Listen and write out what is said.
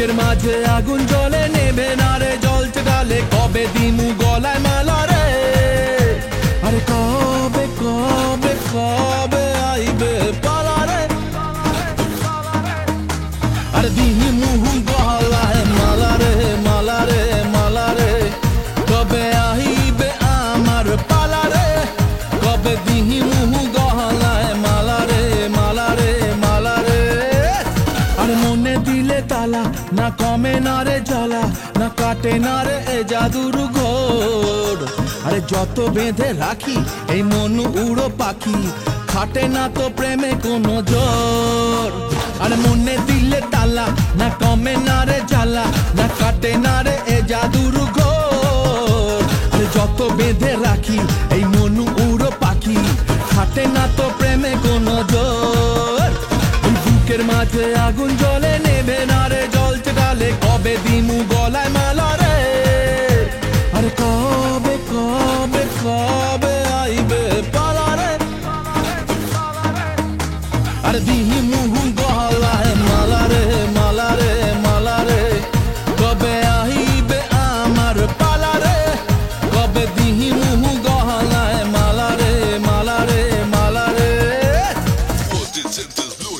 বুকের মাঝে আগুন জ্বলে নেবে না রে জ্বলছে ডালে কবে দিমু গলায় মালা রে আরে কবে কবে কবে আইবে পালা রে আরে দিমু গলায় মালা রে মালা রে মালা রে কবে আইবে আমার পালা রে কবে দিমু গলায় মালা রে মালা রে মালা রে আরে মনে দিলে তালা না কমে না রে জ্বালা না কাটে না রে এ জাদুর ঘোর আরে যত বেঁধে রাখি এই মন উড়ো পাখি খাটে না তো প্রেমে কোনো জোর আরে মনে দিলে তালা না কমে না রে জ্বালা না কাটে না রে এ জাদুর ঘোর আরে যত বেঁধে রাখি এই মন উড়ো পাখি খাটে না তো প্রেমে কোনো জোর বুকের মাঝে আগুন জ্বলে নেবে না রে জ্বলছে ডালে কবে দিমু গলায় মালা রে আরে কবে কবে কবে আইবে পালা রে আরে দিমু